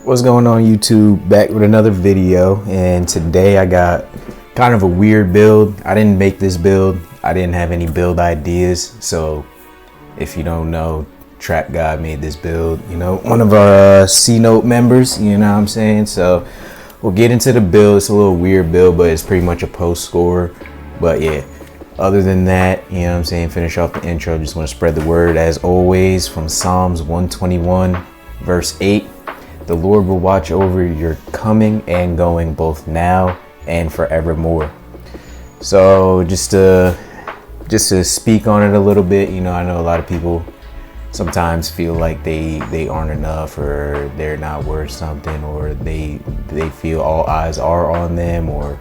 What's going on, YouTube? Back with another video, and today I got kind of a weird build. I didn't make this build. I didn't have any build ideas, so if you don't know, Trap God made this build, one of our CNote members, you know what I'm saying? So we'll get into the build. It's a little weird build, but it's pretty much a post score. But yeah, other than that, you know what I'm saying, finish off the intro. Just want to spread the word as always from Psalms 121 verse 8. The Lord will watch over your coming and going, both now and forevermore. So just to speak on it a little bit, I know a lot of people sometimes feel like they aren't enough, or they're not worth something, or they feel all eyes are on them, or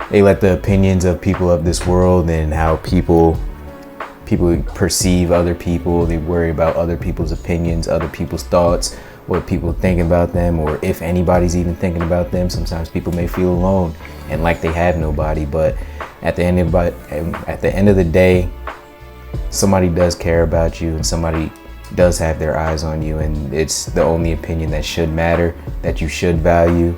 they let the opinions of people of this world and how people perceive other people, they worry about other people's opinions, other people's thoughts, what people think about them, or if anybody's even thinking about them. Sometimes people may feel alone and like they have nobody, but at the end of the day, somebody does care about you, and somebody does have their eyes on you, and it's the only opinion that should matter, that you should value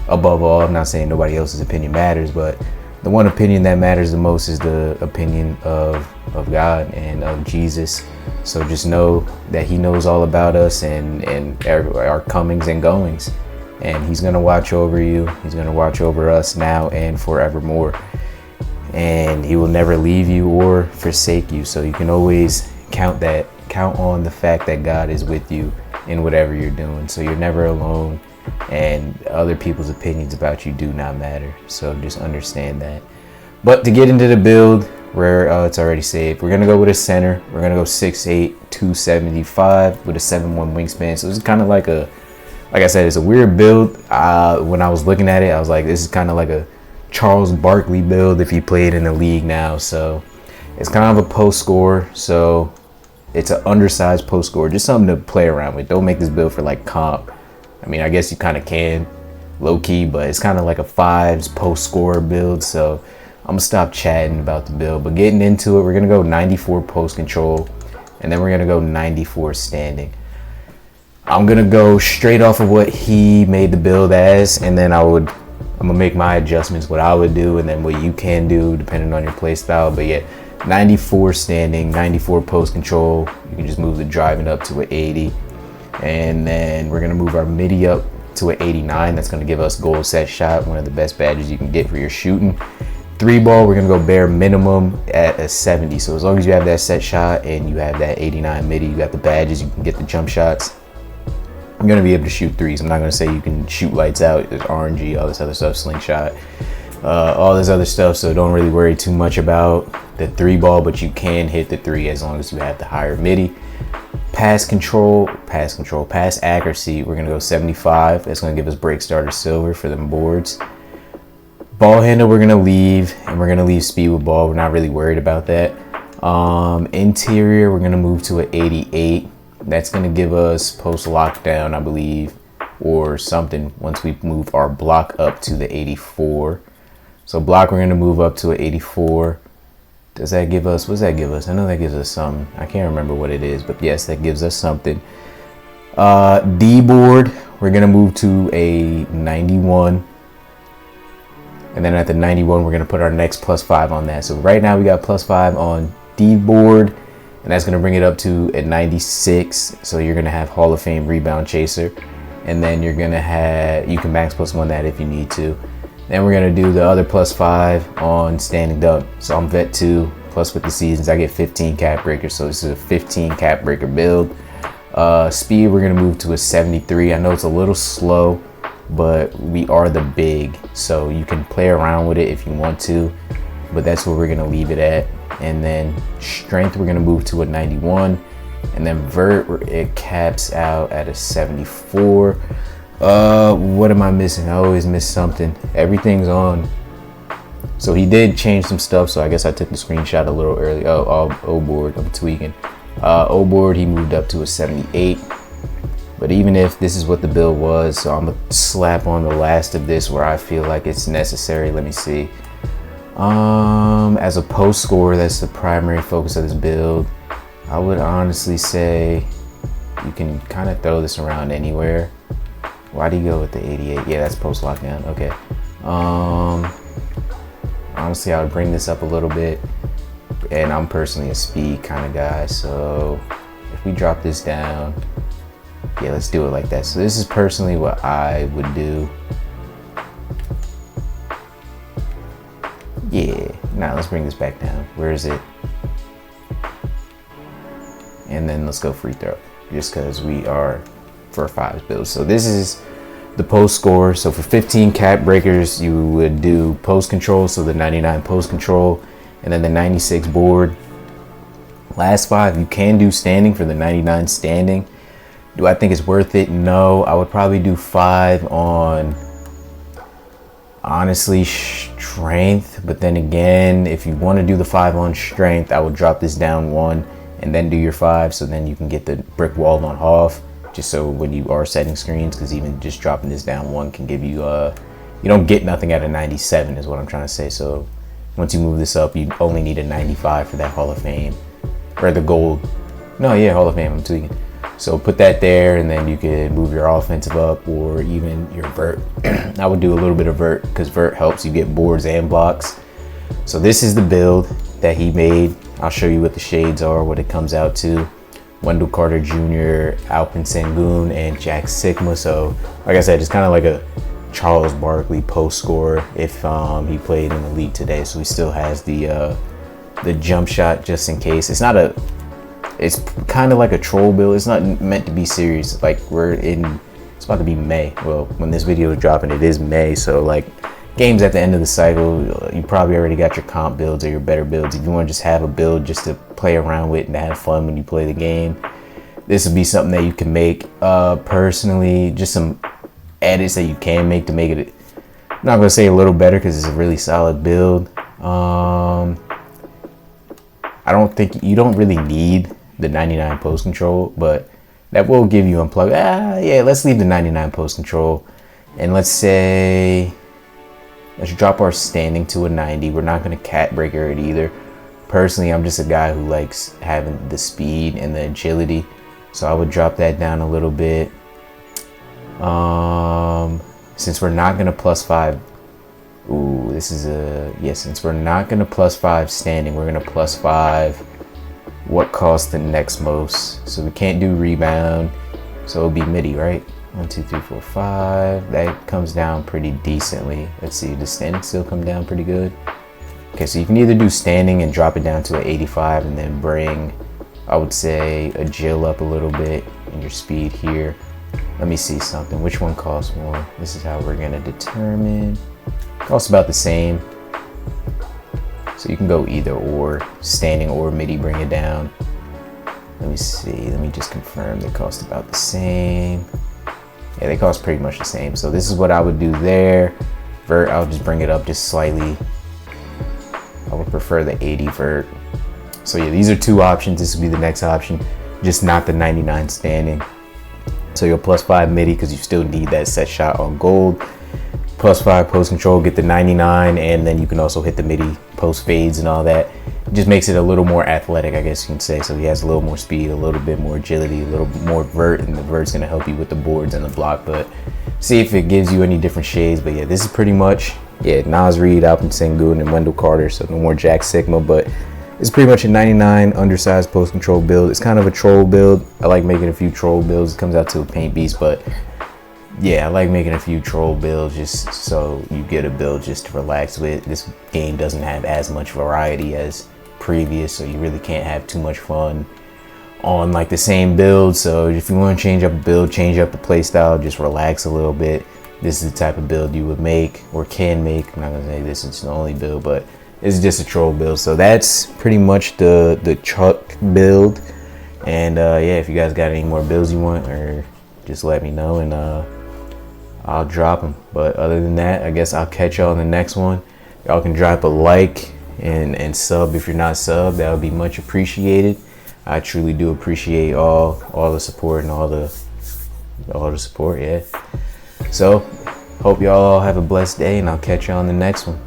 above all. I'm not saying nobody else's opinion matters, but the one opinion that matters the most is the opinion of God and of Jesus. So just know that he knows all about us and our comings and goings, and he's going to watch over you. He's going to watch over us now and forevermore, and he will never leave you or forsake you. So you can always count on the fact that God is with you in whatever you're doing. So you're never alone, and other people's opinions about you do not matter. So just understand that. But to get into the build, where it's already saved, we're gonna go with a center. We're gonna go 6'8", 275 with a 7'1" wingspan. So it's kind of like I said, it's a weird build. When I was looking at it, I was like, this is kind of like a Charles Barkley build if he played in the league now. So it's kind of a post score. So it's an undersized post score, just something to play around with. Don't make this build for like comp. I mean, I guess you kind of can, low key, but it's kind of like a fives post score build. So I'm gonna stop chatting about the build, but getting into it, we're gonna go 94 post control, and then we're gonna go 94 standing. I'm gonna go straight off of what he made the build as, and then I'm gonna make my adjustments, what I would do, and then what you can do depending on your play style. But yeah, 94 standing, 94 post control. You can just move the driving up to an 80, and then we're gonna move our midi up to an 89. That's gonna give us goal set shot, one of the best badges you can get for your shooting. 3-ball, we're gonna go bare minimum at a 70. So as long as you have that set shot and you have that 89 midi, you got the badges, you can get the jump shots. I'm gonna be able to shoot threes. I'm not gonna say you can shoot lights out. There's RNG, all this other stuff, slingshot, all this other stuff. So don't really worry too much about the 3-ball, but you can hit the 3 as long as you have the higher midi. Pass accuracy, we're gonna go 75. That's gonna give us break starter silver for them boards. Ball handle, we're gonna leave, and we're gonna leave speed with ball. We're not really worried about that. Interior, we're gonna move to an 88. That's gonna give us post lockdown, I believe, or something, once we move our block up to the 84. So block, we're gonna move up to an 84. Does that give us, what does that give us? I know that gives us something. I can't remember what it is, but yes, that gives us something. D board, we're gonna move to a 91. And then at the 91, we're gonna put our next +5 on that. So right now we got +5 on D board, and that's gonna bring it up to a 96. So you're gonna have Hall of Fame rebound chaser. And then you're gonna have, you can max +1 that if you need to. Then we're gonna do the other +5 on standing dunk. So I'm vet 2, plus with the seasons, I get 15 cap breakers. So this is a 15 cap breaker build. Speed, we're gonna move to a 73. I know it's a little slow, but we are the big, so you can play around with it if you want to, but that's where we're gonna leave it at. And then strength, we're gonna move to a 91, and then vert, it caps out at a 74. What am I missing? I always miss something. Everything's on. So he did change some stuff, so I guess I took the screenshot a little early. O board, I'm tweaking. O board, he moved up to a 78. But even if this is what the build was, so I'm gonna slap on the last of this where I feel like it's necessary. Let me see. As a post scorer, that's the primary focus of this build. I would honestly say you can kind of throw this around anywhere. Why do you go with the 88? Yeah, that's post lockdown. Okay. Honestly, I would bring this up a little bit, and I'm personally a speed kind of guy, so if we drop this down, yeah, let's do it like that. So this is personally what I would do. Yeah, now let's bring this back down. Where is it? And then let's go free throw, just because we are for 5 builds. So this is the post score. So for 15 cap breakers, you would do post control, so the 99 post control, and then the 96 board. Last 5, you can do standing for the 99 standing. Do I think it's worth it? No, I would probably do 5 on, honestly, strength. But then again, if you want to do the 5 on strength, I would drop this down 1 and then do your 5, so then you can get the brick wall on half, just so when you are setting screens, because even just dropping this down 1 can give you you don't get nothing out of 97 is what I'm trying to say. So once you move this up, you only need a 95 for that Hall of Fame, or the gold. No, yeah, Hall of Fame, I'm tweaking. So put that there, and then you could move your offensive up, or even your vert. I would do a little bit of vert, because vert helps you get boards and blocks. So this is the build that he made. I'll show you what the shades are, what it comes out to. Wendell Carter Jr., Alpin Sengun, and Jack Sigma. So like I said, it's kind of like a Charles Barkley post scorer if he played in the league today. So he still has the jump shot just in case. It's kind of like a troll build. It's not meant to be serious. Like it's about to be May. Well, when this video is dropping, it is May. So like games at the end of the cycle, you probably already got your comp builds or your better builds. If you want to just have a build just to play around with and to have fun when you play the game, this would be something that you can make. Personally, just some edits that you can make to make it, I'm not going to say a little better, because it's a really solid build. I don't think you don't really need the 99 post control, but that will give you unplug. Yeah, let's leave the 99 post control, and let's drop our standing to a 90. We're not going to cat breaker it either. Personally, I'm just a guy who likes having the speed and the agility, so I would drop that down a little bit. Since we're not going to +5, since we're not going to +5 standing, we're going to +5 what costs the next most. So we can't do rebound, so it'll be midi, right? 1, 2, 3, 4, 5. That comes down pretty decently. Let's see, does standing still come down pretty good? Okay, so you can either do standing and drop it down to an 85, and then bring, I would say, agile up a little bit and your speed here. Let me see something. Which one costs more? This is how we're gonna determine. Costs about the same. So you can go either or, standing or midi, bring it down. Let me see, let me just confirm they cost about the same. Yeah, they cost pretty much the same. So this is what I would do there. Vert, I'll just bring it up just slightly. I would prefer the 80 vert. So yeah, these are 2 options. This would be the next option, just not the 99 standing. So you'll +5 midi, because you still need that set shot on gold. +5 post control, get the 99, and then you can also hit the midi post fades and all that. It just makes it a little more athletic, I guess you can say. So he has a little more speed, a little bit more agility, a little more vert, and the vert's gonna help you with the boards and the block. But see if it gives you any different shades. But yeah, this is pretty much, yeah, Nas Reed, Alpin Sengun, and Wendell Carter. So no more Jack Sigma, but it's pretty much a 99 undersized post control build. It's kind of a troll build. I like making a few troll builds. It comes out to a paint beast, but yeah, I like making a few troll builds just so you get a build just to relax with. This game doesn't have as much variety as previous, so you really can't have too much fun on like the same build. So if you want to change up a build, change up the play style, just relax a little bit, this is the type of build you would make or can make. I'm not gonna say this is the only build, but it's just a troll build. So that's pretty much the Chuck build. And yeah, if you guys got any more builds you want, or just let me know, and I'll drop them. But other than that, I guess I'll catch y'all in the next one. Y'all can drop a like and sub if you're not subbed. That would be much appreciated. I truly do appreciate all the support and all the support. Yeah. So hope y'all all have a blessed day, and I'll catch y'all on the next one.